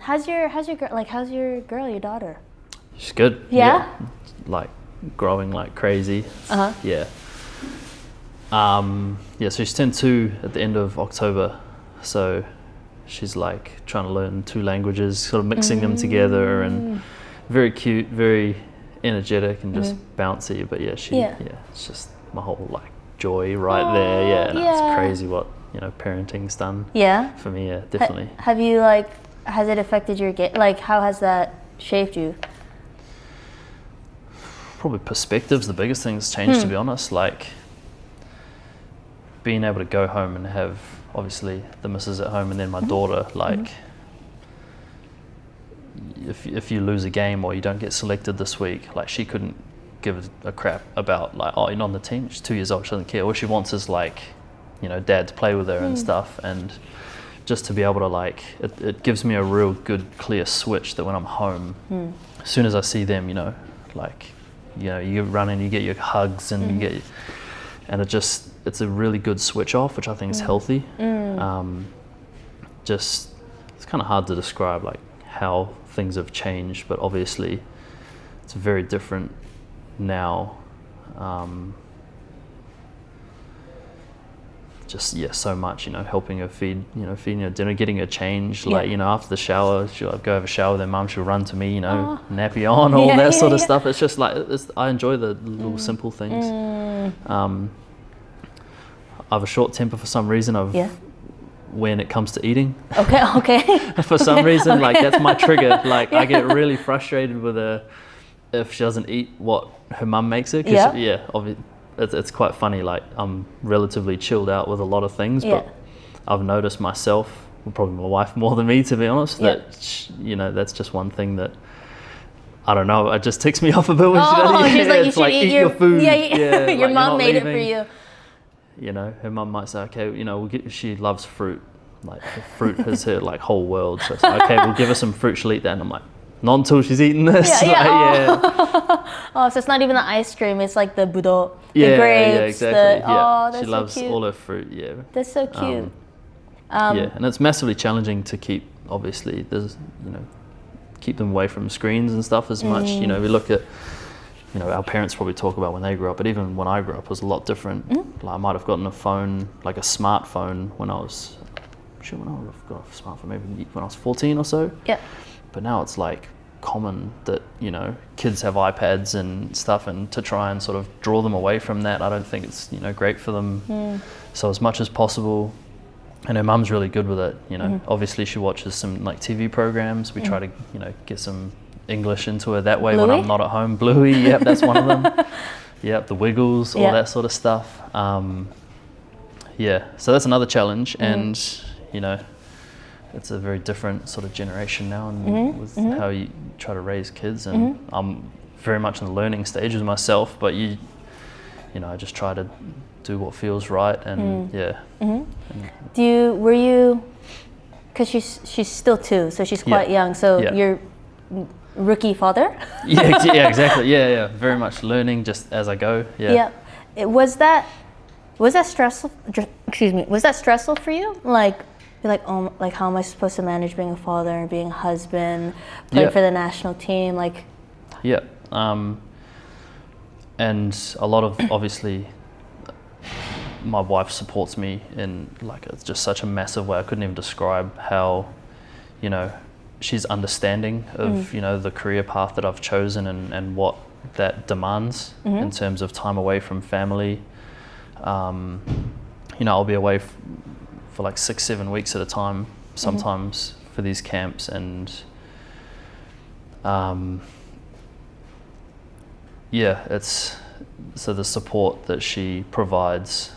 How's your your daughter? She's good. Yeah? Like growing like crazy. Uh-huh. Yeah. So she's turned 2 at the end of October. So she's like trying to learn 2 languages, sort of mixing them together, and very cute, very energetic and just bouncy. But it's just my whole like joy right there. Yeah, and it's crazy what, parenting's done. Yeah. For me, yeah, definitely. Have you has it affected your game? Like, how has that shaped you? Probably perspective's the biggest thing that's changed, to be honest. Like being able to go home and have obviously the missus at home and then my daughter, like if you lose a game or you don't get selected this week, like she couldn't give a crap about like, oh, you're not on the team. She's 2 years old, she doesn't care. All she wants is like, dad to play with her and stuff. And just to be able to like, it gives me a real good clear switch that when I'm home, as soon as I see them, you run in, you get your hugs and you get, and it's a really good switch off, which I think is healthy. It's kind of hard to describe like how things have changed, but obviously it's very different now. So much, helping her feeding her dinner, getting her changed, after the shower, she'll go have a shower with her mum, she'll run to me, nappy on, all that sort of stuff. It's just like, I enjoy the little simple things. I have a short temper for some reason when it comes to eating. Okay. For some reason, like that's my trigger. Like I get really frustrated with her if she doesn't eat what her mum makes her. It's quite funny. Like I'm relatively chilled out with a lot of things, but I've noticed myself, probably my wife more than me, to be honest, that that's just one thing that I don't know. It just ticks me off a bit when she doesn't. She's like, you should eat your food. Yeah, your mom made it for you. Her mum might say, okay, she loves fruit. Like fruit is her like whole world. So it's like, okay, we'll give her some fruit. She'll eat that, and I'm like, not until she's eaten this. Oh, so it's not even the ice cream. It's like the budo, the grapes. Yeah, exactly. That's she so loves cute. all her fruit. Yeah. That's so cute. And it's massively challenging to keep. Obviously, there's keep them away from screens and stuff as much. We look at. Our parents probably talk about when they grew up, but even when I grew up, it was a lot different. Like I might have gotten a phone, like a smartphone, when I was, I would have got a smartphone maybe when I was 14 or so. Yeah. But now it's like common that, kids have iPads and stuff, and to try and sort of draw them away from that, I don't think it's, great for them. So as much as possible, and her mum's really good with it, obviously she watches some like TV programs. We try to, get some English into her that way. Bluey? When I'm not at home. Bluey, yep, that's one of them. Yep, the Wiggles, all that sort of stuff. So that's another challenge, and it's a very different sort of generation now, and with how you try to raise kids. And I'm very much in the learning stages myself, but I just try to do what feels right, and Were you? Because she's still 2, so she's quite young. So you're rookie father? Exactly. Very much learning just as I go. Was that stressful? Excuse me. Was that stressful for you? Like, you're like, oh, like how am I supposed to manage being a father and being a husband, playing for the national team? Like. And a lot of, obviously, my wife supports me in like it's just such a massive way. I couldn't even describe how, she's understanding of the career path that I've chosen and what that demands in terms of time away from family. I'll be away for like 6-7 weeks at a time sometimes for these camps, and it's so the support that she provides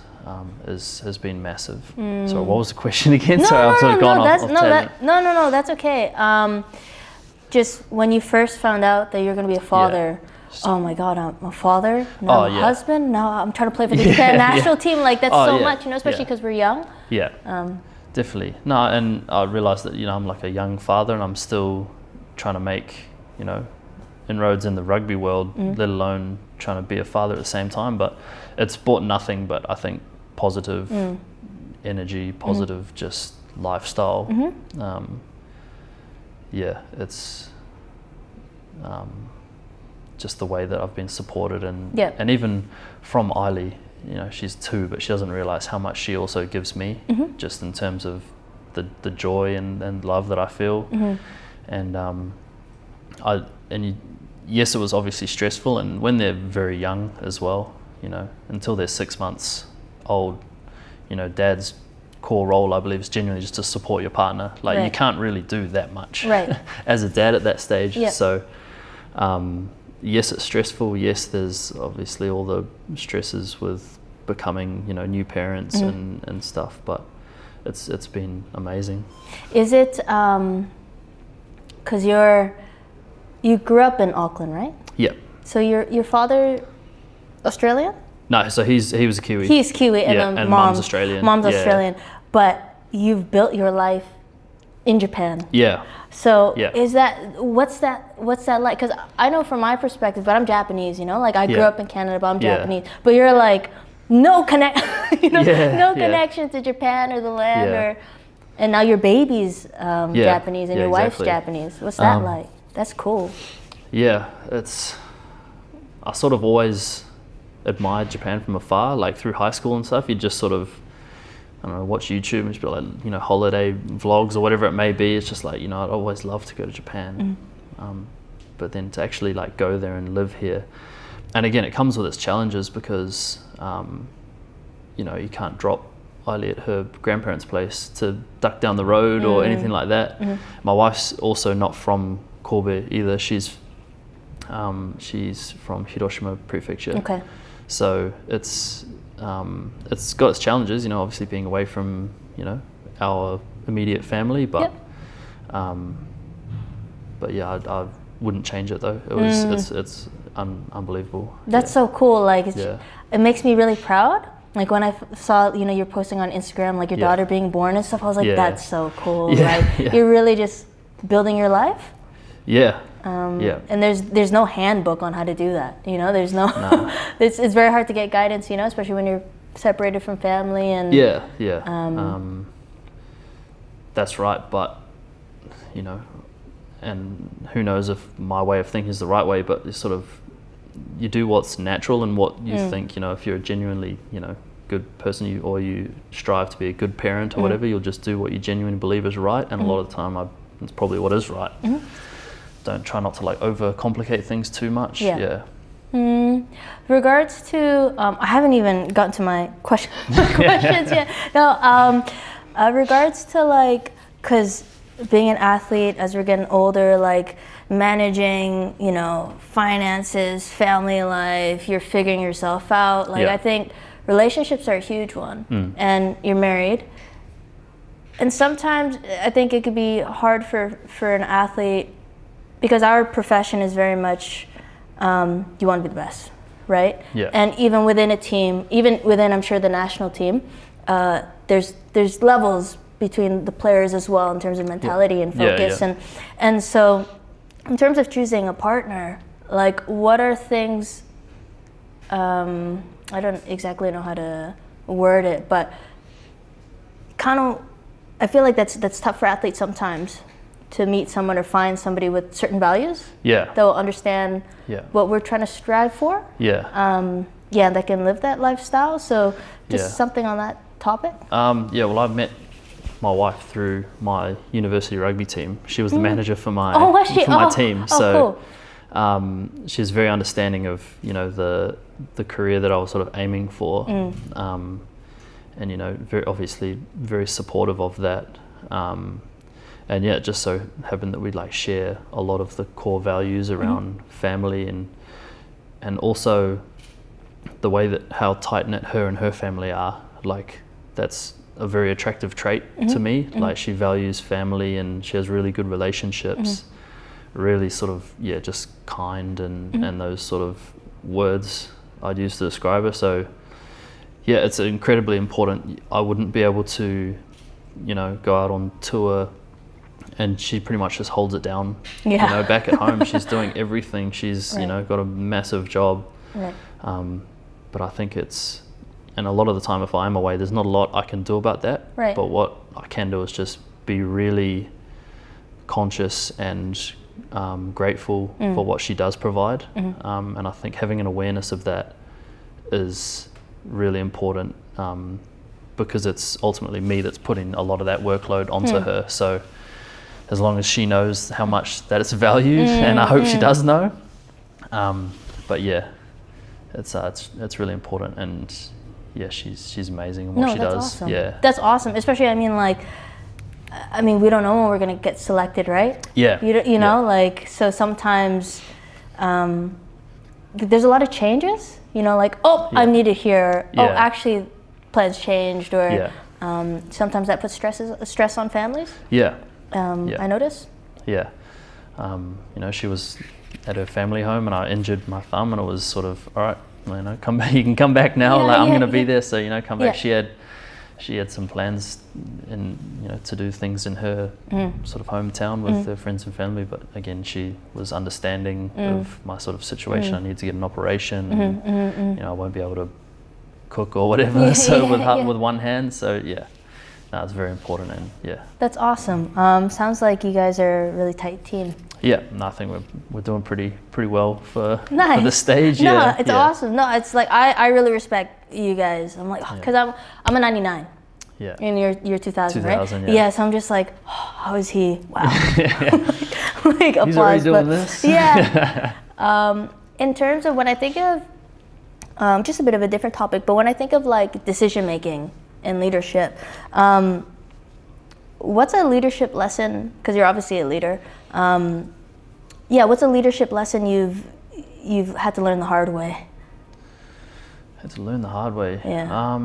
has been massive. So what was the question again? No, that's okay. Just when you first found out that you're going to be a father, oh my God, I'm a father, now I'm a husband, now I'm trying to play for the national team. Like that's so much, especially because we're young. Definitely. No, and I realized that, I'm like a young father, and I'm still trying to make, inroads in the rugby world, let alone trying to be a father at the same time. But it's brought nothing but, I think, positive energy, positive just lifestyle. yeah, it's just the way that I've been supported, and even from Eiley, you know, she's 2, but she doesn't realize how much she also gives me, just in terms of the joy and love that I feel. And yes, it was obviously stressful, and when they're very young as well, you know, until they're 6 months old, you know, dad's core role, I believe, is genuinely just to support your partner. Like, you can't really do that much as a dad at that stage. So yes, it's stressful. Yes, there's obviously all the stresses with becoming, you know, new parents and stuff, but it's been amazing. Is it because you grew up in Auckland, right? Yeah. So your father Australian? No, so he was a Kiwi. He's Kiwi, and mom's Australian. Mom's Australian, but you've built your life in Japan. Yeah. So what's that like? Because I know from my perspective, but I'm Japanese, you know, like I grew up in Canada, but I'm Japanese. But you're like no connection to Japan or the land, and now your baby's Japanese and your wife's Japanese. What's that like? That's cool. Yeah, I sort of always admired Japan from afar, like through high school and stuff. You just sort of, I don't know, watch YouTube and just be like, you know, holiday vlogs or whatever it may be. It's just like, you know, I'd always love to go to Japan. But then to actually like go there and live here. And again, it comes with its challenges because, you know, you can't drop Eiley at her grandparents' place to duck down the road or anything like that. My wife's also not from Kobe either. She's from Hiroshima Prefecture. Okay. So it's got its challenges, you know, obviously being away from, you know, our immediate family, but yeah, I wouldn't change it though. It was it's unbelievable. That's so cool. Like it makes me really proud. Like when I saw, you know, you're posting on Instagram, like your daughter being born and stuff, I was like, that's so cool. Like you're really just building your life. And there's no handbook on how to do that, you know. There's no. It's very hard to get guidance, you know, especially when you're separated from family and that's right. But you know, and who knows if my way of thinking is the right way, but it's sort of, you do what's natural and what you think, you know, if you're a genuinely, you know, good person, you strive to be a good parent or whatever, you'll just do what you genuinely believe is right, and a lot of the time it's probably what is right. Don't try not to like overcomplicate things too much. Regards to I haven't even gotten to my questions yet. No, regards to like, because being an athlete as we're getting older, like managing, you know, finances, family life, you're figuring yourself out. Like I think relationships are a huge one, and you're married. And sometimes I think it could be hard for an athlete, because our profession is very much, you want to be the best, right? And even within a team, even within, I'm sure, the national team, there's levels between the players as well in terms of mentality and focus. And so in terms of choosing a partner, like what are things, I don't exactly know how to word it, but kind of, I feel like that's tough for athletes sometimes, to meet someone or find somebody with certain values that will understand what we're trying to strive for. That can live that lifestyle. So just something on that topic. Well, I met my wife through my university rugby team. She was the manager for my team. So she's very understanding of, you know, the career that I was sort of aiming for, and you know, very obviously very supportive of that. And it just so happened that we like share a lot of the core values around family and also the way that how tight-knit her and her family are. Like that's a very attractive trait to me. Like she values family and she has really good relationships, really sort of, just kind and those sort of words I'd use to describe her. So it's incredibly important. I wouldn't be able to, you know, go out on tour and she pretty much just holds it down. You know, back at home, she's doing everything. She's, you know, got a massive job. But I think and a lot of the time if I'm away, there's not a lot I can do about that. But what I can do is just be really conscious and grateful for what she does provide. And I think having an awareness of that is really important, because it's ultimately me that's putting a lot of that workload onto her. So as long as she knows how much that it's valued, and I hope she does know. But yeah, it's really important, and yeah, she's amazing in what she does. Awesome. Yeah, that's awesome. Especially, I mean, we don't know when we're gonna get selected, right? Yeah. You know, like, so sometimes there's a lot of changes. You know, like, I'm needed here. Yeah. Oh, actually, plans changed, or sometimes that puts stress on families. Yeah. I notice. Yeah. You know, she was at her family home, and I injured my thumb, and it was sort of, all right, you know, come back. You can come back now. I'm going to be there, so you know, come back. She had some plans, to do things in her sort of hometown with her friends and family. But again, she was understanding of my sort of situation. I need to get an operation, and you know, I won't be able to cook or whatever. With one hand. So yeah. No, it's very important, and yeah. That's awesome. Sounds like you guys are a really tight team. Yeah, no, I think we're doing pretty well for the stage. No, it's awesome. No, it's like I really respect you guys. I'm like, because I'm a 99. Yeah. And you're 2000, right? 2000, yeah. Yeah, so I'm just like, how is he? Wow. like He's applause. already doing this. Yeah. In terms of when I think of, just a bit of a different topic, but when I think of like decision making and leadership, what's a leadership lesson, because you're obviously a leader, what's a leadership lesson you've had to learn the hard way? Had to learn the hard way. Yeah.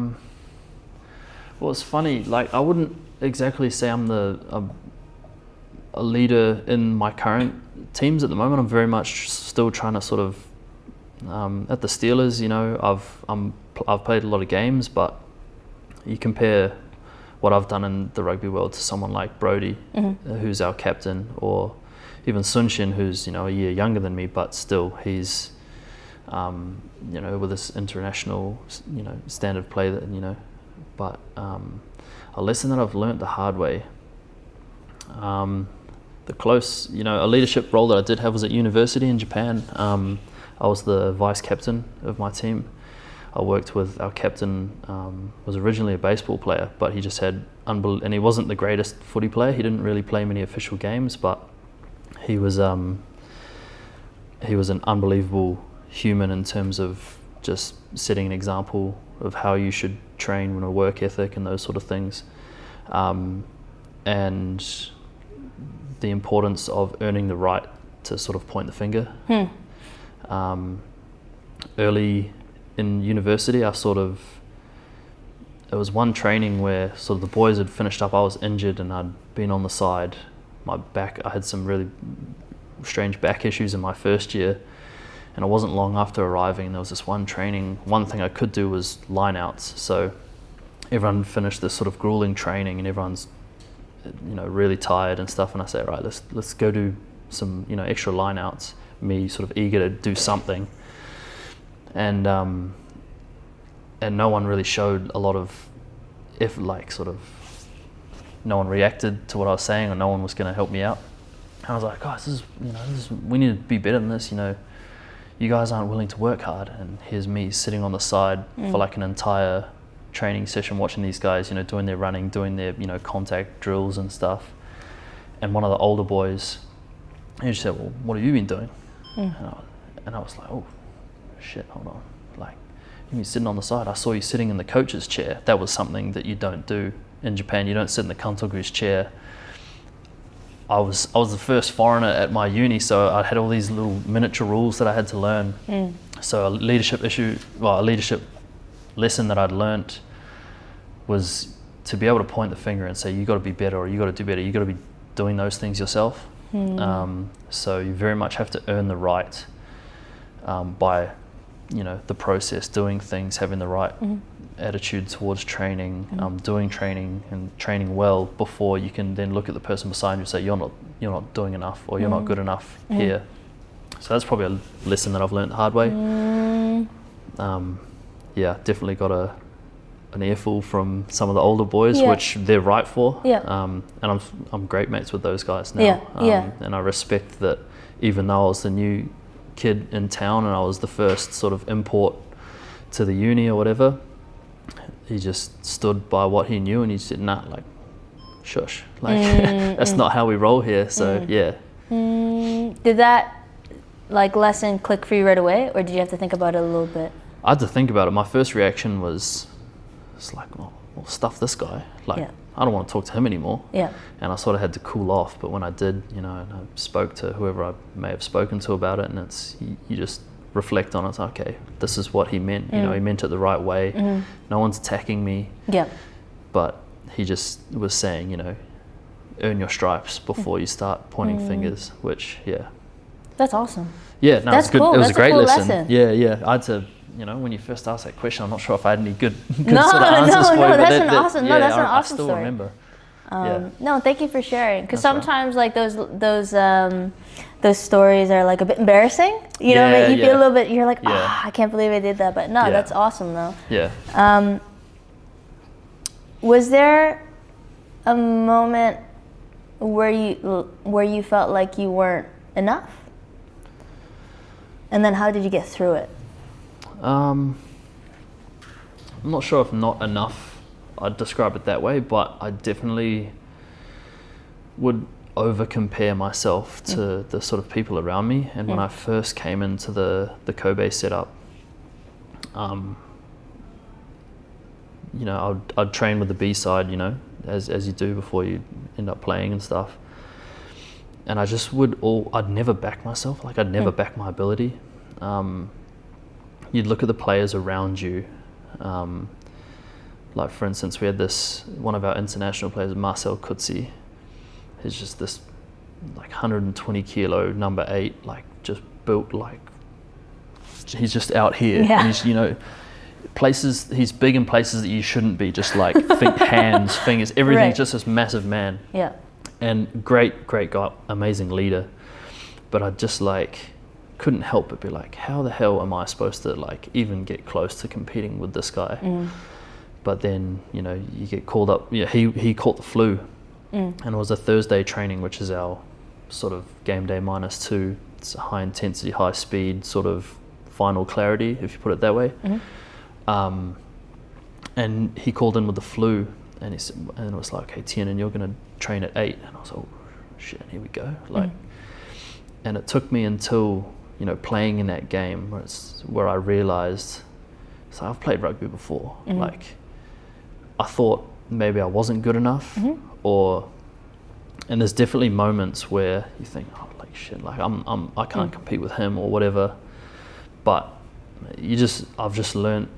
Well, it's funny, like I wouldn't exactly say I'm a leader in my current teams at the moment. I'm very much still trying to sort of, at the Steelers, you know, I've played a lot of games, but you compare what I've done in the rugby world to someone like Brody, who's our captain, or even Sunshin, who's, you know, a year younger than me, but still he's, you know, with this international, you know, standard play that, you know, but a lesson that I've learnt the hard way, a leadership role that I did have was at university in Japan. I was the vice captain of my team. I worked with our captain, was originally a baseball player, but he just had and he wasn't the greatest footy player. He didn't really play many official games, but he was an unbelievable human in terms of just setting an example of how you should train, a work ethic and those sort of things, and the importance of earning the right to sort of point the finger. Early in university, it was one training where sort of the boys had finished up, I was injured and I'd been on the side. I had some really strange back issues in my first year, and it wasn't long after arriving, there was this one training, one thing I could do was line outs. So everyone finished this sort of grueling training and everyone's, you know, really tired and stuff, and I said, right, let's go do some, you know, extra line outs, me sort of eager to do something. And no one really showed a lot of, no one reacted to what I was saying, or no one was going to help me out. And I was like, guys, we need to be better than this, you know. You guys aren't willing to work hard. And here's me sitting on the side for like an entire training session, watching these guys, you know, doing their running, doing their, you know, contact drills and stuff. And one of the older boys, he just said, well, what have you been doing? And I was like, oh, shit, hold on. Like, you've been sitting on the side. I saw you sitting in the coach's chair. That was something that you don't do in Japan. You don't sit in the kantoku's chair. I was the first foreigner at my uni, so I had all these little miniature rules that I had to learn. So a leadership lesson that I'd learnt was to be able to point the finger and say, you got to be better, or you got to do better. You got to be doing those things yourself. So you very much have to earn the right by, you know, the process, doing things, having the right attitude towards training, doing training and training well before you can then look at the person beside you and say, you're not doing enough, or you're not good enough here. So that's probably a lesson that I've learned the hard way. Definitely got an earful from some of the older boys, which they're right for. And I'm great mates with those guys now. And I respect that, even though I was the new kid in town and I was the first sort of import to the uni or whatever, he just stood by what he knew and he said, nah, like, shush, like that's not how we roll here. So Did that like lesson click for you right away, or did you have to think about it a little bit? I had to think about it. My first reaction was, it's like, well, stuff this guy. Like, I don't want to talk to him anymore. And I sort of had to cool off. But when I did, you know, and I spoke to whoever I may have spoken to about it, and it's, you just reflect on it. It's okay, this is what he meant. You know, he meant it the right way. No one's attacking me. But he just was saying, you know, earn your stripes before you start pointing fingers, which, That's awesome. Yeah, no, that's it was good. Cool. It was that's a great cool lesson. Yeah. I had to, you know, when you first asked that question, I'm not sure if I had any good sort of answers for you. No, that's an awesome I story. still remember. No, thank you for sharing. Because sometimes like those stories are like a bit embarrassing. You know, what I mean? You feel a little bit. You're like, I can't believe I did that. But no, that's awesome though. Was there a moment where you felt like you weren't enough? And then how did you get through it? I'm not sure if not enough, I'd describe it that way, but I definitely would over compare myself to the sort of people around me. And when I first came into the Kobe setup, you know, I'd train with the B side, you know, as you do before you end up playing and stuff. And I just I'd never back myself, like I'd never back my ability. You'd look at the players around you. Like for instance, we had one of our international players, Marcel Coetzee. He's just this like 120 kilo number 8, like just built like, he's just out here. And he's, you know, he's big in places that you shouldn't be, just like hands, fingers, everything's just this massive man. And great guy, amazing leader. But I just like couldn't help but be like, how the hell am I supposed to like even get close to competing with this guy? But then, you know, you get called up. He caught the flu, and it was a Thursday training, which is our sort of game day -2. It's a high intensity, high speed sort of final clarity, if you put it that way. And he called in with the flu, and he said, and it was like, okay, Tiennan, you're going to train at 8. And I was like, oh shit, here we go. Like, and it took me until, you know, playing in that game where I realized, so I've played rugby before. Like, I thought maybe I wasn't good enough, and there's definitely moments where you think, oh, like shit, like I can't compete with him or whatever. But I've just learned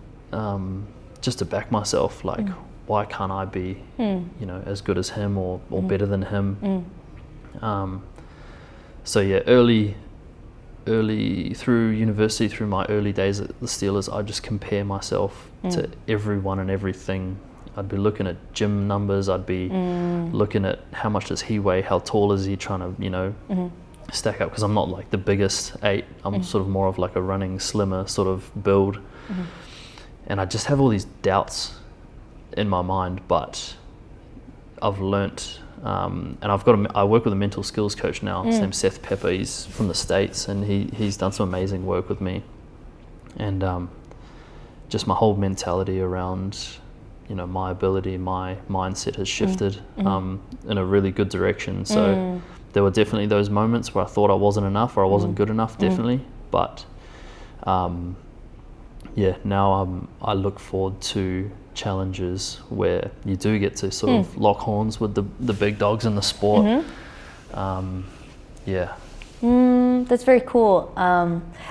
just to back myself, like, why can't I be, you know, as good as him or better than him? So yeah, early through university, through my early days at the Steelers, I just compare myself to everyone and everything. I'd be looking at gym numbers. I'd be looking at how much does he weigh, how tall is he, trying to, you know, stack up, because I'm not like the biggest 8. I'm sort of more of like a running, slimmer sort of build. And I just have all these doubts in my mind, but I've learnt, and I work with a mental skills coach now. His name's Seth Pepper. He's from the States, and he's done some amazing work with me. And just my whole mentality around, you know, my ability, my mindset has shifted in a really good direction. So there were definitely those moments where I thought I wasn't enough or I wasn't good enough, definitely. But now I look forward to challenges where you do get to sort of lock horns with the big dogs in the sport. That's very cool.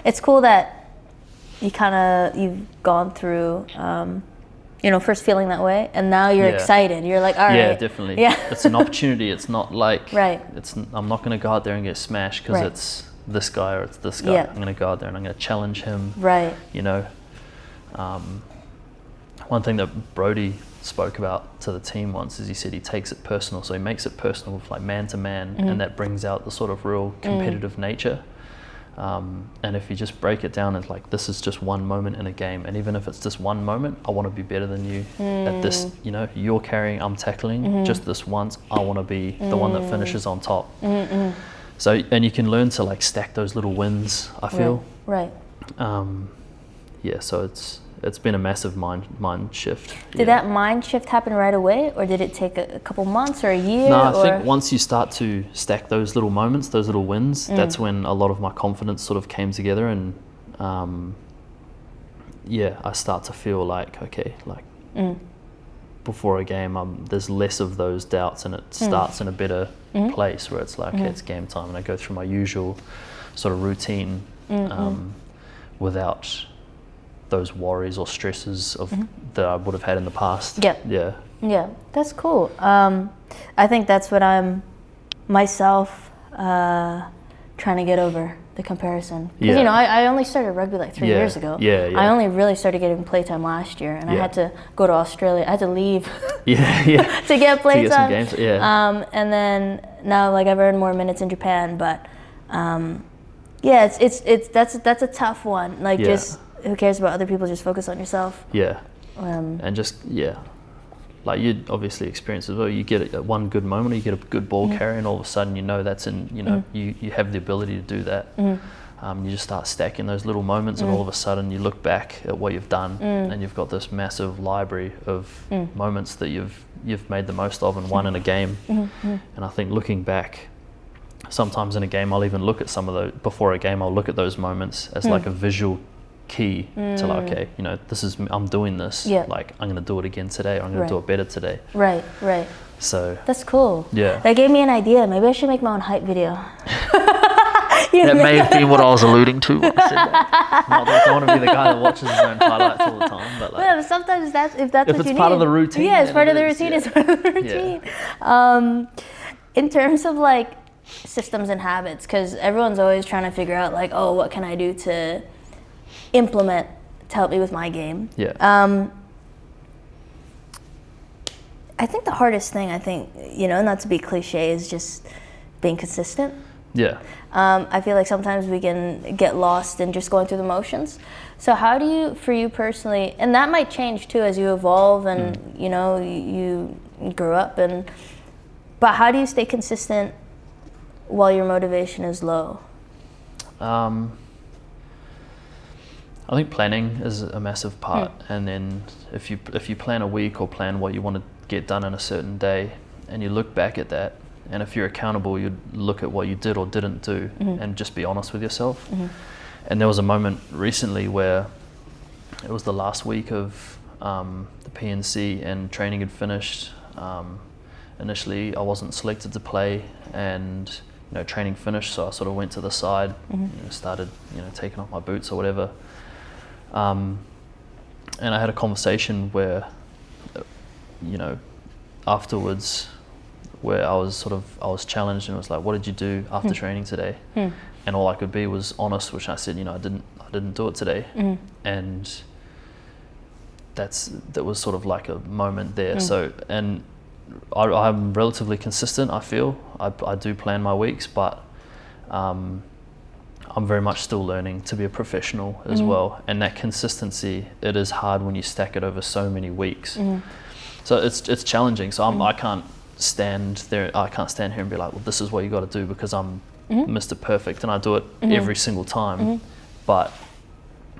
It's cool that you've gone through, you know, first feeling that way, and now you're excited. You're like, all right. Yeah, definitely. It's an opportunity. It's not like, I'm not going to go out there and get smashed because it's this guy or it's this guy. I'm going to go out there and I'm going to challenge him. You know, one thing that Brody spoke about to the team once is he said he takes it personal. So he makes it personal with like man to man, and that brings out the sort of real competitive nature. And if you just break it down as like, this is just one moment in a game, and even if it's just one moment, I want to be better than you at this, you know, you're carrying, I'm tackling, just this once, I want to be the one that finishes on top. So, and you can learn to like stack those little wins, I feel. Right. Yeah, so it's been a massive mind shift. Did that mind shift happen right away, or did it take a couple months or a year? No, I think once you start to stack those little moments, those little wins, that's when a lot of my confidence sort of came together, and I start to feel like, okay, like before a game, there's less of those doubts, and it starts in a better place where it's like, okay, it's game time, and I go through my usual sort of routine without those worries or stresses of that I would have had in the past. Yeah, that's cool. I think that's what I'm myself trying to get over, the comparison. Because you know, I only started rugby like 3 years ago. I only really started getting playtime last year, and I had to go to Australia. I had to leave to get playtime. And then now, like, I've earned more minutes in Japan, but that's a tough one. Like, just who cares about other people? Just focus on yourself. And just like you obviously experience as well. You get one good moment, or you get a good ball carry, and all of a sudden you know that's in. You know you have the ability to do that. You just start stacking those little moments, and all of a sudden you look back at what you've done, and you've got this massive library of moments that you've made the most of and won in a game. And I think looking back, sometimes in a game I'll even look at some of those before a game. I'll look at those moments as like a visual key to like, okay, you know, I'm doing this. Like, I'm going to do it again today, or I'm going to do it better today. Right. So that's cool. Yeah, that gave me an idea. Maybe I should make my own hype video. That may have been what I was alluding to when I said that. Not that I want to be the guy that watches his own highlights all the time, but like, but sometimes if it's what you need. part of the routine. Yeah, it's part of the routine. It's part of the routine. In terms of like systems and habits, because everyone's always trying to figure out like, oh, what can I do to implement to help me with my game. I think the hardest thing, you know, not to be cliche, is just being consistent. I feel like sometimes we can get lost in just going through the motions. So how do you, for you personally, and that might change too as you evolve and you know, you grew up, but how do you stay consistent while your motivation is low? I think planning is a massive part, and then if you plan a week or plan what you want to get done in a certain day, and you look back at that, and if you're accountable, you'd look at what you did or didn't do and just be honest with yourself. And there was a moment recently where it was the last week of the PNC, and training had finished. Initially, I wasn't selected to play, and you know, training finished, so I sort of went to the side, you know, started, you know, taking off my boots or whatever. And I had a conversation where, you know, afterwards, where I was challenged, and it was like, what did you do after training today? And all I could be was honest, which I said, you know, I didn't do it today. And that was sort of like a moment there. So, and I'm relatively consistent, I feel. I do plan my weeks, but I'm very much still learning to be a professional as well. And that consistency, it is hard when you stack it over so many weeks. So it's challenging. So I can't stand here and be like, well, this is what you got to do, because I'm Mr. Perfect and I do it every single time. But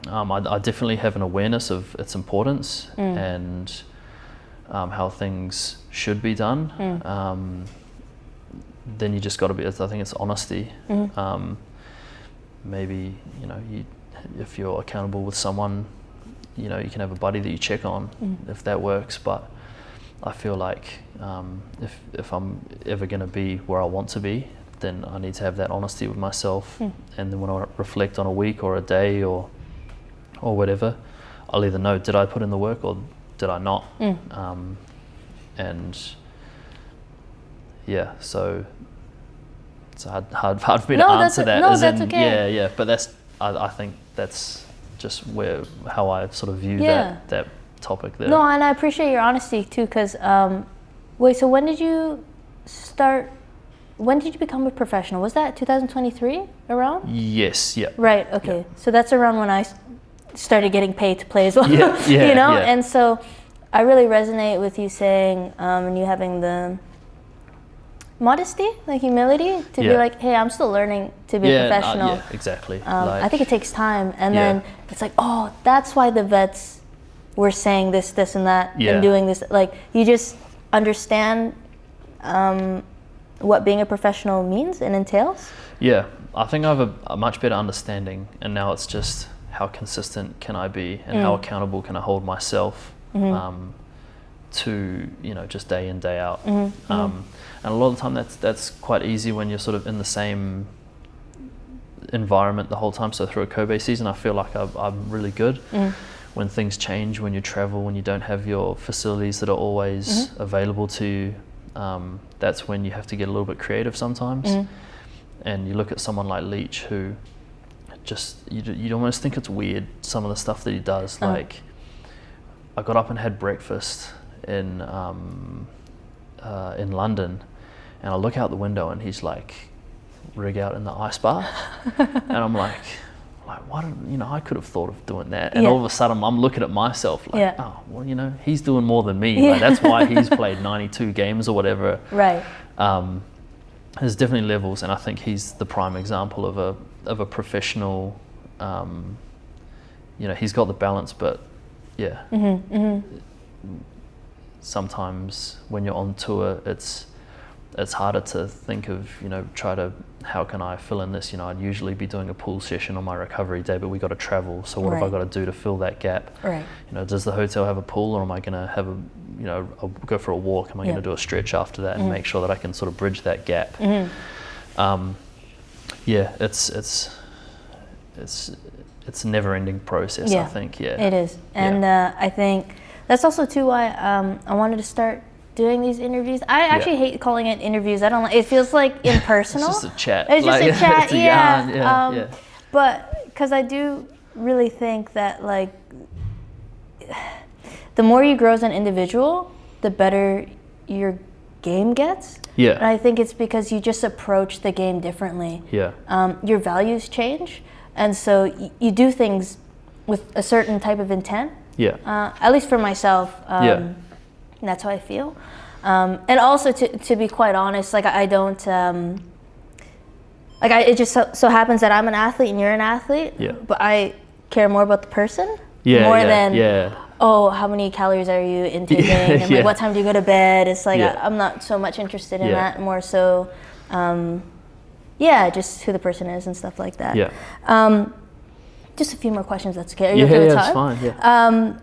I definitely have an awareness of its importance and how things should be done. Then you just got to be, I think it's honesty. Maybe, you know, if you're accountable with someone, you know, you can have a buddy that you check on if that works. But I feel like if I'm ever going to be where I want to be, then I need to have that honesty with myself. And then when I reflect on a week or a day or whatever, I'll either know, did I put in the work or did I not? And yeah, so it's hard for me to answer that. No, that's okay. Yeah, but I think that's just how I sort of view that topic there. No, and I appreciate your honesty too, because wait, so when did you start when did you become a professional? Was that 2023 around? Yes, yeah. Right, okay. Yeah. So that's around when I started getting paid to play as well, yeah, you know? Yeah. And so I really resonate with you saying, and you having the modesty, the humility to be like, hey, I'm still learning to be a professional. Yeah, exactly. I think it takes time. And then it's like, oh, that's why the vets were saying this, and that, and doing this. Like, you just understand what being a professional means and entails. Yeah, I think I have a much better understanding, and now it's just how consistent can I be, and how accountable can I hold myself to, you know, just day in, day out. And a lot of the time that's quite easy when you're sort of in the same environment the whole time. So through a Kobe season, I feel like I'm really good. When things change, when you travel, when you don't have your facilities that are always available to you, that's when you have to get a little bit creative sometimes. And you look at someone like Leach, who just, you almost think it's weird, some of the stuff that he does. Like, I got up and had breakfast in London, and I look out the window and he's like rig out in the ice bar, and I'm like, why don't, you know, I could have thought of doing that. And all of a sudden I'm looking at myself like, oh, well, you know, he's doing more than me. Like, that's why he's played 92 games or whatever. Right. There's definitely levels, and I think he's the prime example of a professional. You know, he's got the balance, but sometimes when you're on tour, it's harder to think of, you know, how can I fill in this? You know, I'd usually be doing a pool session on my recovery day, but we got to travel. So what have I got to do to fill that gap? Right. You know, does the hotel have a pool, or am I going to have I'll go for a walk? Am I going to do a stretch after that and make sure that I can sort of bridge that gap? It's a never-ending process. I think. It is, and I think that's also too why I wanted to start doing these interviews. I actually hate calling it interviews. I don't like. It feels like impersonal. It's just a chat. It's just a chat. It's a yarn. But because I do really think that, like, the more you grow as an individual, the better your game gets. Yeah. And I think it's because you just approach the game differently. Yeah. Your values change, and so you do things with a certain type of intent. Yeah. At least for myself. And that's how I feel. And also, to be quite honest, like, I don't, it just so happens that I'm an athlete and you're an athlete, but I care more about the person more than, oh, how many calories are you intaking, and like, what time do you go to bed? It's like, I'm not so much interested in that, more so, just who the person is and stuff like that. Just a few more questions, that's okay. Are you okay with time? That's fine,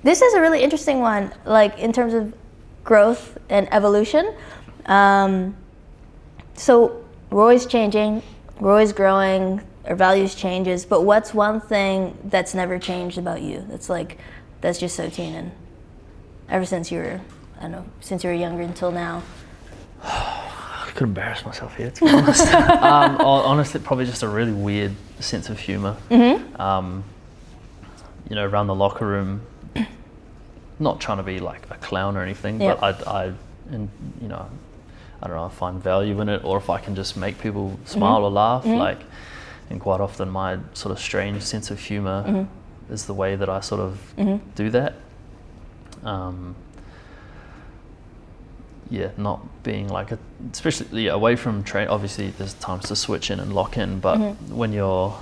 This is a really interesting one, like, in terms of growth and evolution. So we're always changing, we're always growing, our values changes, but what's one thing that's never changed about you? That's just so Tiennan, ever since you were, I don't know, since you were younger until now? I could embarrass myself here, to be honest. Honestly, probably just a really weird sense of humor. You know, around the locker room, not trying to be like a clown or anything, but I don't know, I find value in it, or if I can just make people smile or laugh, like, and quite often my sort of strange sense of humor is the way that I sort of do that. Not being like especially away from train. Obviously, there's times to switch in and lock in, but when you're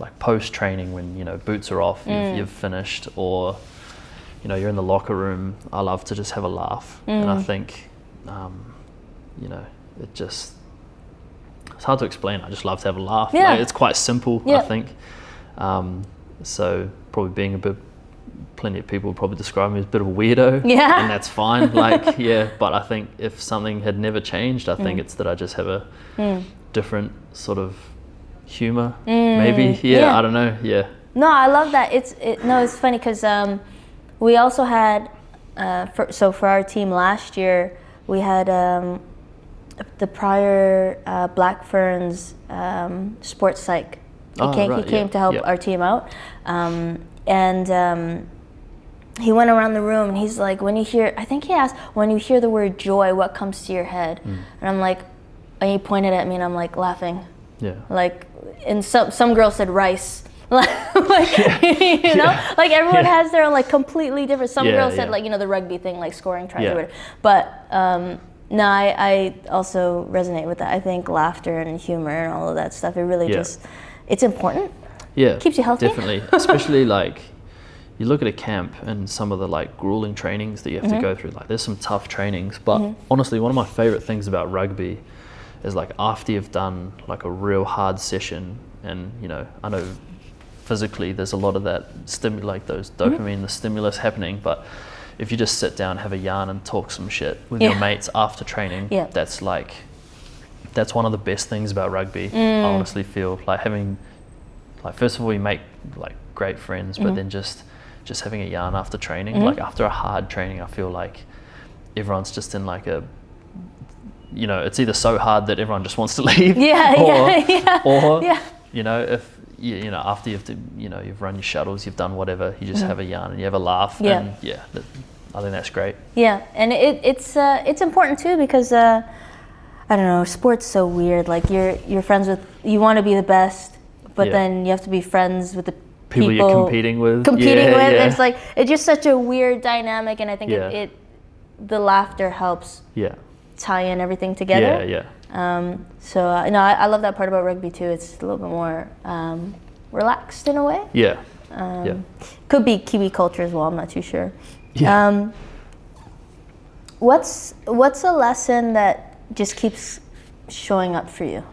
like post training, when, you know, boots are off, you've finished, or, you know, you're in the locker room, I love to just have a laugh. And I think, you know, it's hard to explain. I just love to have a laugh. Yeah. Like, it's quite simple, I think. So probably being plenty of people would probably describe me as a bit of a weirdo. Yeah. And that's fine. Like, but I think if something had never changed, I think it's that I just have a different sort of humor, maybe. I don't know. No, I love that. It's funny because we also had for our team last year, we had the prior Black Ferns sports psych. He came to help our team out, and he went around the room and he's like, I think he asked, when you hear the word joy, what comes to your head? And I'm like, and he pointed at me and I'm like laughing. Yeah. Like, and some girl said rice. Like, you know, like everyone has their own like completely different. Some girls said like, you know, the rugby thing, like scoring tries or whatever. But no, I also resonate with that. I think laughter and humor and all of that stuff, it really just, it's important. Yeah. Keeps you healthy. Definitely. Especially like, you look at a camp and some of the like grueling trainings that you have to go through, like there's some tough trainings, but honestly, one of my favorite things about rugby is like after you've done like a real hard session, and you know, I know physically there's a lot of that like those dopamine, the stimulus happening, but if you just sit down, have a yarn and talk some shit with your mates after training, that's one of the best things about rugby. I honestly feel like having, like, first of all, you make like great friends, but then just having a yarn after training, like after a hard training, I feel like everyone's just in like a, you know, it's either so hard that everyone just wants to leave, or you know, if you know, after you've run your shuttles, you've done whatever, you just have a yarn and you have a laugh, and I think that's great. Yeah, and it's important too, because I don't know, sport's so weird. Like you're friends with, you want to be the best, but then you have to be friends with the people you're competing with. It's like, it's just such a weird dynamic, and I think the laughter helps tie in everything together. So I love that part about rugby too. It's a little bit more relaxed in a way. Could be Kiwi culture as well, I'm not too sure. What's a lesson that just keeps showing up for you?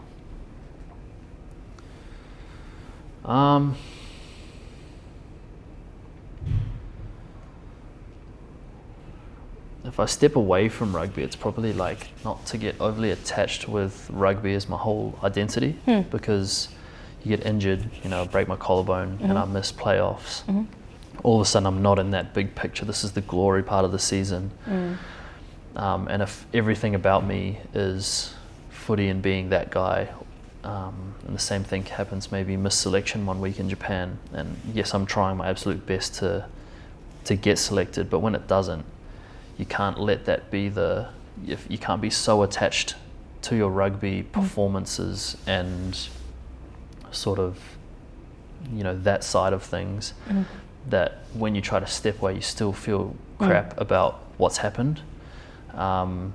If I step away from rugby, it's probably like not to get overly attached with rugby as my whole identity, because you get injured, you know, break my collarbone and I miss playoffs. All of a sudden I'm not in that big picture. This is the glory part of the season. And if everything about me is footy and being that guy, and the same thing happens, maybe miss selection one week in Japan, and yes, I'm trying my absolute best to get selected, but when it doesn't, you can't let that be you can't be so attached to your rugby performances and sort of, you know, that side of things, that when you try to step away, you still feel crap about what's happened. And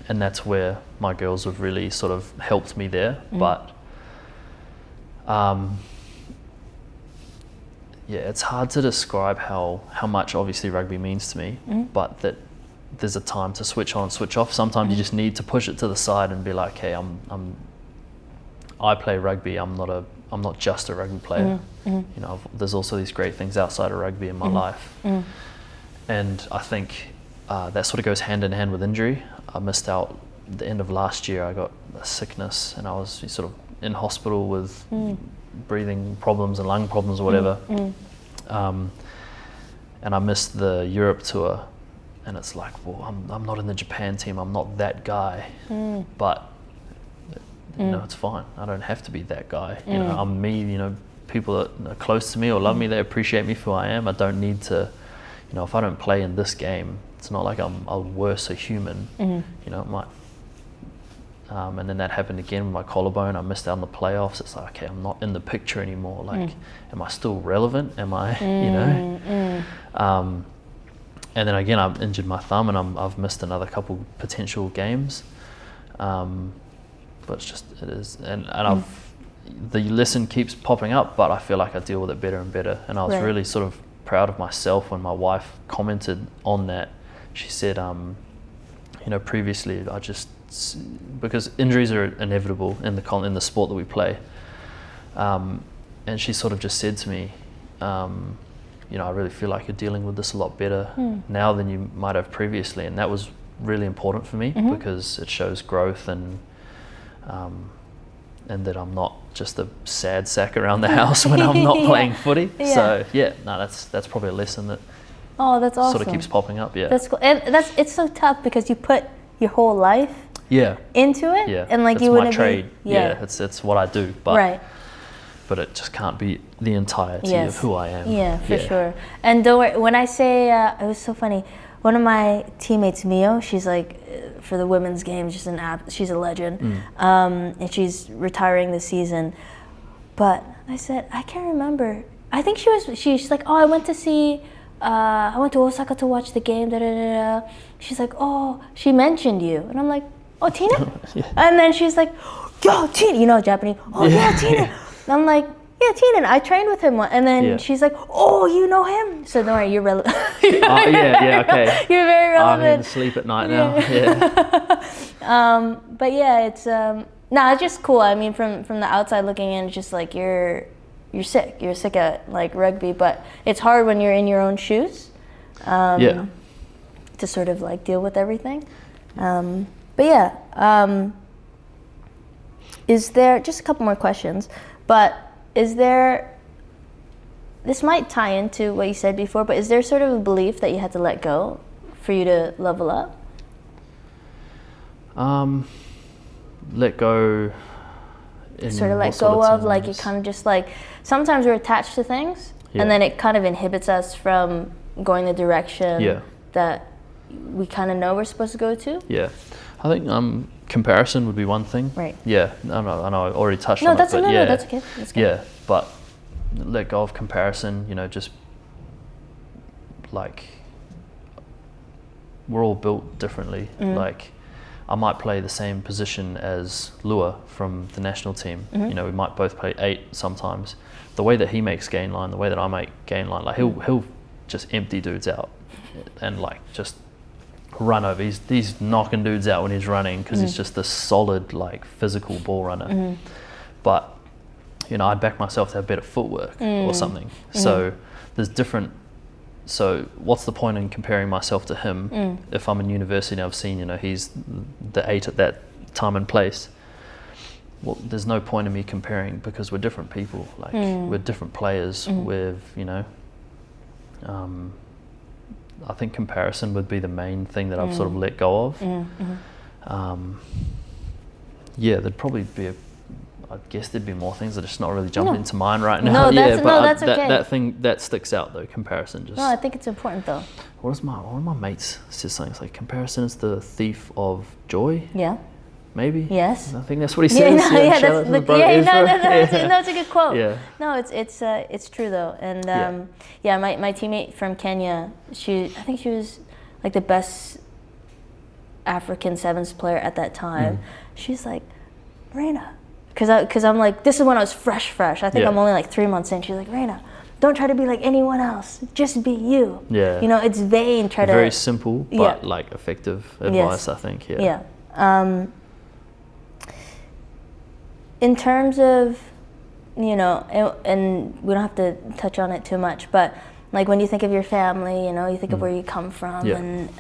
that's where my girls have really sort of helped me there. But it's hard to describe how much obviously rugby means to me, but that there's a time to switch on, switch off. Sometimes you just need to push it to the side and be like, hey, I play rugby. I'm not just a rugby player. You know, there's also these great things outside of rugby in my life. And I think that sort of goes hand in hand with injury. I missed out the end of last year. I got a sickness and I was sort of in hospital with breathing problems and lung problems or whatever. And I missed the Europe tour, and it's like, well, I'm not in the Japan team. I'm not that guy, but you know, it's fine. I don't have to be that guy. You know, I'm me. You know, people that are close to me or love me, they appreciate me for who I am. I don't need to, you know, if I don't play in this game, it's not like I'm a worse human. You know, it might. And then that happened again with my collarbone. I missed out on the playoffs. It's like, okay, I'm not in the picture anymore. Like, am I still relevant? Am I, you know? And then again, I've injured my thumb and I've missed another couple potential games. But it's just, it is. And the lesson keeps popping up, but I feel like I deal with it better and better. And I was really sort of proud of myself when my wife commented on that. She said, you know, previously because injuries are inevitable in the sport that we play, and she sort of just said to me, you know, I really feel like you're dealing with this a lot better now than you might have previously, and that was really important for me because it shows growth and that I'm not just a sad sack around the house when I'm not playing footy. So that's probably a lesson that that's awesome. Sort of keeps popping up. That's cool. And it's so tough because you put your whole life into it, and like it's you my wouldn't trade. be, it's what I do. But but it just can't be the entirety of who I am. Yeah, for sure. And don't worry, when I say, it was so funny, one of my teammates, Mio, she's like, for the women's game, she's a legend, and she's retiring this season. But I said, I can't remember. I think she's like, oh, I went to Osaka to watch the game, She's like, oh, she mentioned you. And I'm like, oh, Tina? And then she's like, yo, Tina, you know Japanese, oh yeah, Tina. And I'm like, yeah, Tiennan, I trained with him once. And then she's like, oh, you know him? So don't worry, you're relevant. Okay. You're very relevant. I'm going to sleep at night now. But yeah, it's it's just cool. I mean, from the outside looking in, it's just like you're sick. You're sick at like rugby, but it's hard when you're in your own shoes. To sort of like deal with everything. Is there, just a couple more questions, but is there, this might tie into what you said before, but is there sort of a belief that you had to let go for you to level up? Let go. Sort of let go of, like you kind of just like, sometimes we're attached to things and then it kind of inhibits us from going the direction that we kind of know we're supposed to go to. Yeah. I think comparison would be one thing. Right. Yeah. I know I already touched on it. That's okay. That's okay. Yeah. But let go of comparison, just like we're all built differently. Like I might play the same position as Lua from the national team. We might both play 8 sometimes. The way that he makes gain line, the way that I make gain line, like he'll just empty dudes out and like just run over. He's knocking dudes out when he's running because he's just this solid, like physical ball runner. But I'd back myself to have better footwork or something. So there's different. So what's the point in comparing myself to him if I'm in university and I've seen he's the 8 at that time and place? Well, there's no point in me comparing because we're different people. Like we're different players with I think comparison would be the main thing that I've sort of let go of. There'd probably be I guess there'd be more things that are just not really jumping into mind right now. That's okay. That thing that sticks out though, comparison. Just I think it's important though. One of my mates says something. It's like comparison is the thief of joy. Yeah. Maybe. Yes. I think that's what he says. That's a good quote. Yeah. No, it's true though, and my teammate from Kenya, I think she was like the best African sevens player at that time. She's like, Reina, because I'm like, this is when I was fresh. I think I'm only like 3 months in. She's like, Reina, don't try to be like anyone else. Just be you. Yeah. It's vain. Very simple, but like effective advice. I think. Yeah. In terms of, and we don't have to touch on it too much, but like when you think of your family, you think of where you come from, and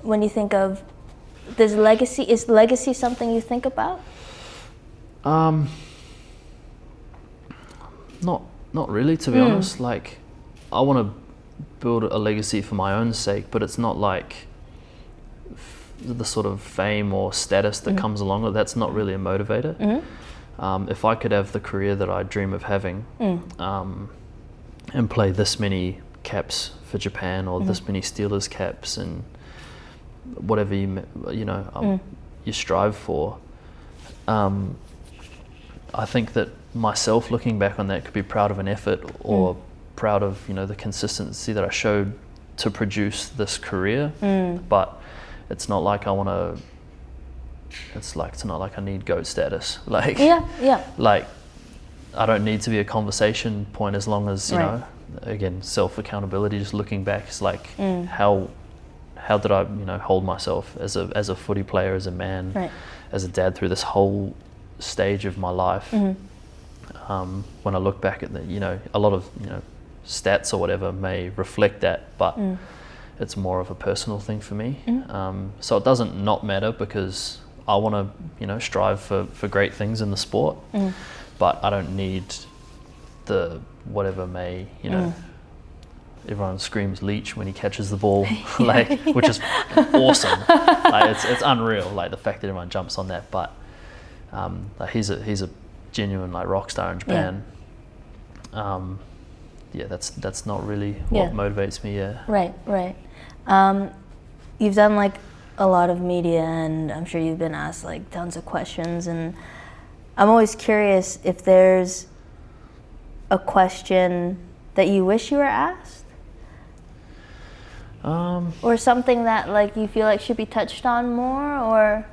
when you think of, is legacy something you think about? Not really, to be honest. Like, I want to build a legacy for my own sake, but it's not like the sort of fame or status that comes along with that's not really a motivator. If I could have the career that I dream of having, and play this many caps for Japan or this many Steelers caps and whatever you strive for, I think that myself looking back on that could be proud of an effort or proud of the consistency that I showed to produce this career. But it's not like I want to. It's not like I need GOAT status. Like like I don't need to be a conversation point as long as again, self accountability. Just looking back, it's like how did I hold myself as a footy player, as a man, as a dad through this whole stage of my life. When I look back at a lot of stats or whatever may reflect that, but it's more of a personal thing for me. So it doesn't not matter because I want to strive for great things in the sport, but I don't need the whatever may everyone screams Leach when he catches the ball, like, which is awesome. Like, it's unreal, like the fact that everyone jumps on that. But like he's a genuine like rock star in Japan. yeah, that's not really what motivates me. Yeah. Right. You've done like a lot of media, and I'm sure you've been asked like tons of questions, and I'm always curious if there's a question that you wish you were asked, or something that like you feel like should be touched on more, or.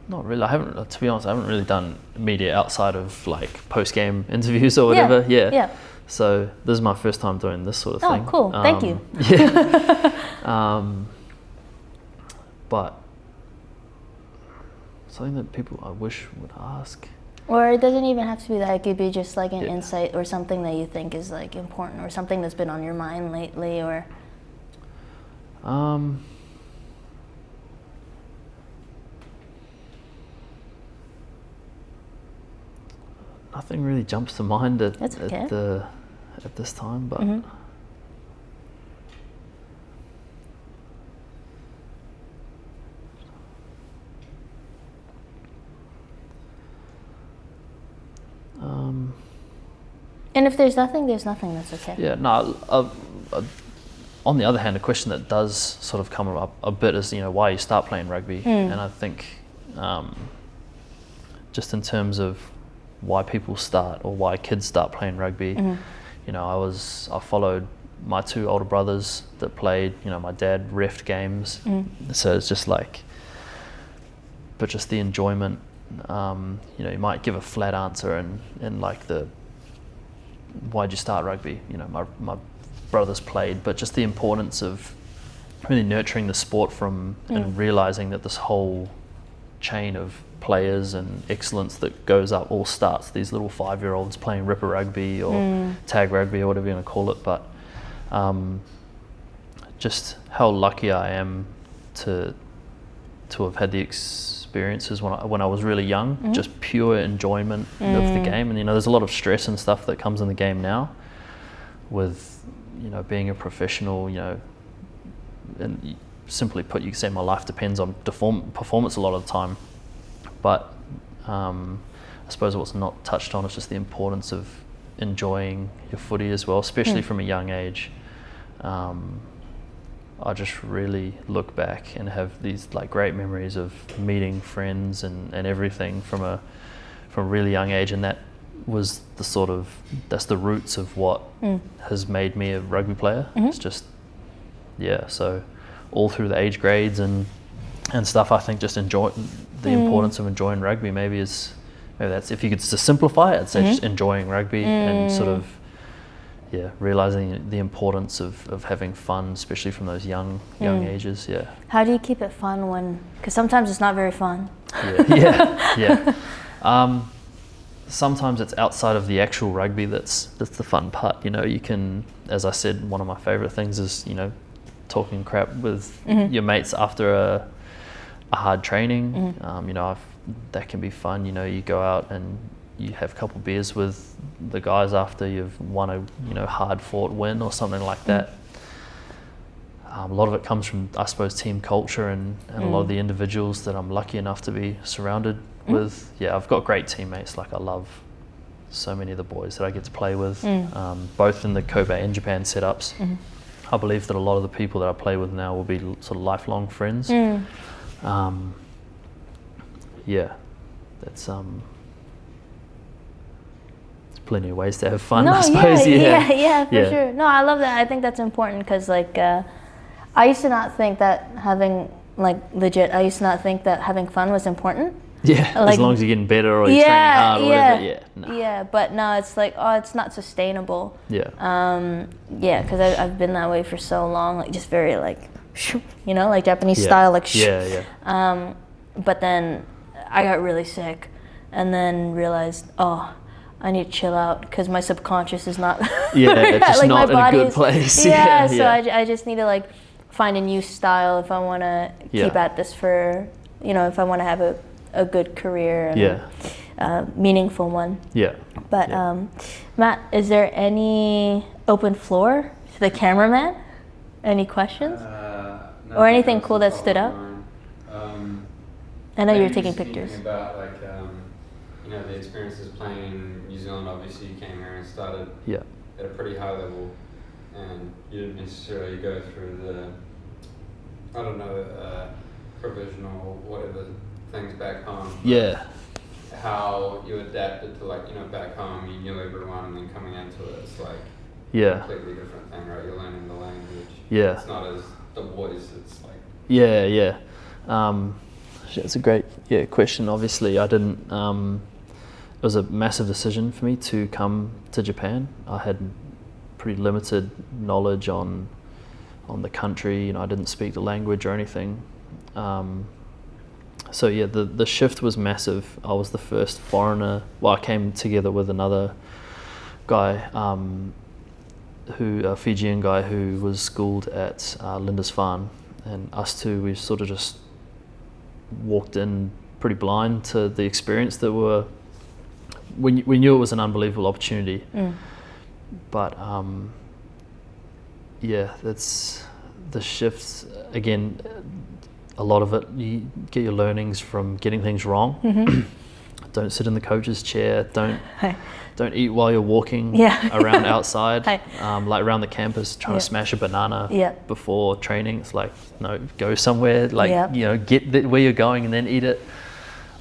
Not really. I haven't, to be honest, I haven't really done media outside of like post-game interviews or whatever. Yeah. So this is my first time doing this sort of thing. Oh, cool. Thank you. Yeah. But something that people I wish would ask. Or it doesn't even have to be that. It could be just like an insight or something that you think is like important, or something that's been on your mind lately, or. Nothing really jumps to mind at okay. at this time, but and if there's nothing, there's nothing. That's okay. Yeah, no. On the other hand, a question that does sort of come up a bit is, why you start playing rugby, and I think just in terms of why people start or why kids start playing rugby, I followed my two older brothers that played. My dad reffed games, so it's just like, but just the enjoyment. You might give a flat answer and like the why'd you start rugby? My brothers played, but just the importance of really nurturing the sport and realizing that this whole chain of players and excellence that goes up all starts these little 5-year-olds playing ripper rugby or tag rugby or whatever you want to call it. But just how lucky I am to have had the experiences when I was really young, just pure enjoyment of the game. And there's a lot of stress and stuff that comes in the game now with being a professional, and simply put, you can say my life depends on performance a lot of the time. But I suppose what's not touched on is just the importance of enjoying your footy as well, especially from a young age. I just really look back and have these like great memories of meeting friends and everything from a really young age, and that was that's the roots of what has made me a rugby player. It's just so all through the age grades and stuff, I think just enjoy the importance of enjoying rugby. Maybe that's, if you could just simplify it, I'd say just enjoying rugby and sort of realizing the importance of having fun, especially from those young ages. How do you keep it fun because sometimes it's not very fun? Sometimes it's outside of the actual rugby that's the fun part. You can, as I said, one of my favorite things is talking crap with your mates after a hard training. That can be fun. You go out and you have a couple beers with the guys after you've won a hard fought win or something like that. A lot of it comes from, I suppose, team culture and a lot of the individuals that I'm lucky enough to be surrounded with. I've got great teammates. Like, I love so many of the boys that I get to play with, both in the Kobe and Japan setups. I believe that a lot of the people that I play with now will be sort of lifelong friends. That's plenty of ways to have fun, I suppose. For sure. No, I love that. I think that's important because, like, I used to not think that having, like, I used to not think that having fun was important. As long as you're getting better or you're training hard or whatever. But no, it's like, it's not sustainable. Because I've been that way for so long, like, just very, like, like Japanese style, like, but then I got really sick and then realized, I need to chill out because my subconscious is not it's just like not my body in a good place. So I just need to, like, find a new style if I want to keep at this for, if I want to have a good career and a meaningful one. But Matt, is there any open floor to the cameraman? Any questions? Or anything cool that stood out? I know you're taking pictures. About, like, you know, the experiences playing in New Zealand, obviously you came here and started at a pretty high level, and you didn't necessarily go through the, I don't know, provisional whatever things back home. Yeah. How you adapted to, like, you know, back home you knew everyone, and then coming into it it's like a completely different thing, right? You're learning the language. Yeah. It's not as the voice, it's like... Yeah. It's a great question. Obviously I didn't, it was a massive decision for me to come to Japan. I had pretty limited knowledge on the country, you know, I didn't speak the language or anything. So yeah, the shift was massive. I was the first foreigner. Well, I came together with another guy, a Fijian guy who was schooled at Lindisfarne, and us two, we sort of just walked in pretty blind to the experience that we knew it was an unbelievable opportunity. But that's the shift again. A lot of it, you get your learnings from getting things wrong. Don't sit in the coach's chair. Don't eat while you're walking around outside, like around the campus, trying to smash a banana before training. It's like, no, go somewhere, like, you know, get where you're going and then eat it.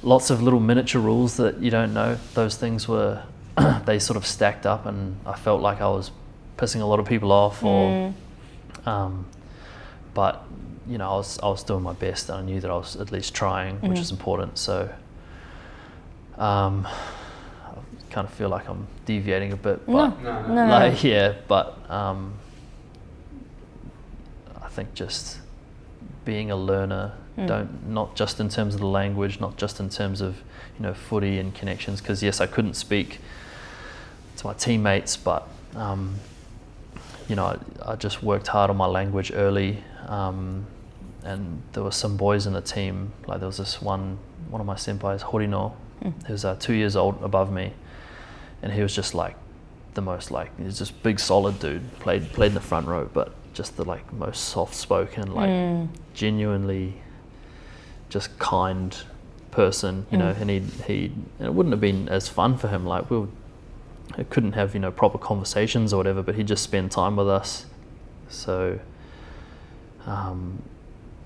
Lots of little miniature rules that you don't know. Those things were, they sort of stacked up, and I felt like I was pissing a lot of people off, but you know, I was doing my best, and I knew that I was at least trying, which is important. So I kind of feel like I'm deviating a bit, but but I think just being a learner, not just in terms of the language, not just in terms of, you know, footy and connections, because yes, I couldn't speak to my teammates, but you know, I just worked hard on my language early. And there were some boys in the team, like there was this one of my senpais, Horino, who was 2 years old above me, and he was just like the most, like, he's just big solid dude, played in the front row, but just the like most soft spoken, like genuinely just kind person, you know, and he and it wouldn't have been as fun for him, like I couldn't have, you know, proper conversations or whatever, but he'd just spend time with us. So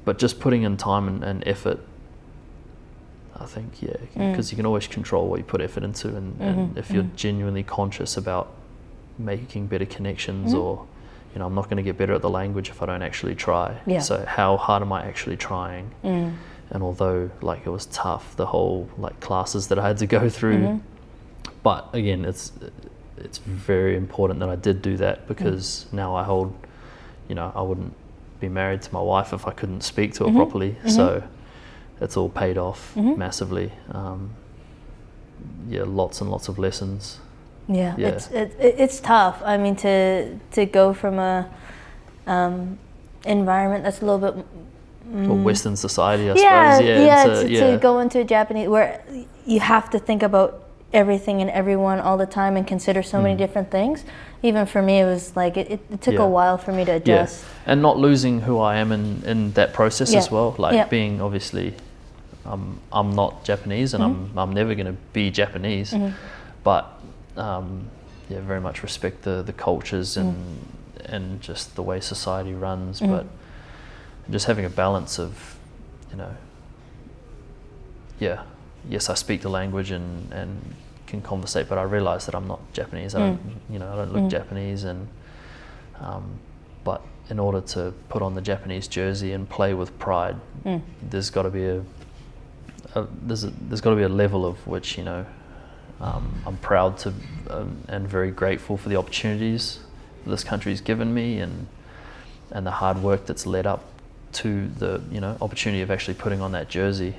but just putting in time and effort, I think, because you can always control what you put effort into, and if you're genuinely conscious about making better connections, or, you know, I'm not going to get better at the language if I don't actually try. So how hard am I actually trying? And although, like, it was tough, the whole, like, classes that I had to go through, but again, it's very important that I did do that, because now I hold, you know, I wouldn't be married to my wife if I couldn't speak to her properly. So it's all paid off massively. Lots and lots of lessons. It's tough. I mean, to go from a environment that's a little bit Western society, I suppose. To go into a Japanese, where you have to think about everything and everyone all the time and consider so many different things. Even for me, it was like it took a while for me to adjust. And not losing who I am in that process as well. Like being, obviously, I'm not Japanese, and I'm never going to be Japanese, but very much respect the cultures and just the way society runs, but just having a balance of, you know, yes, I speak the language and can conversate, but I realise that I'm not Japanese. I don't look Japanese, and but in order to put on the Japanese jersey and play with pride, there's got to be there's got to be a level of which, you know, I'm proud to and very grateful for the opportunities this country's given me, and the hard work that's led up to the, you know, opportunity of actually putting on that jersey.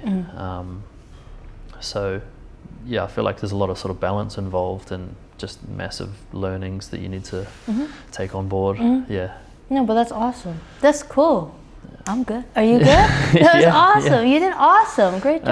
So I feel like there's a lot of sort of balance involved, and just massive learnings that you need to take on board. No, but that's awesome. That's cool. I'm good. Are you good? That was awesome. You did awesome. Great job.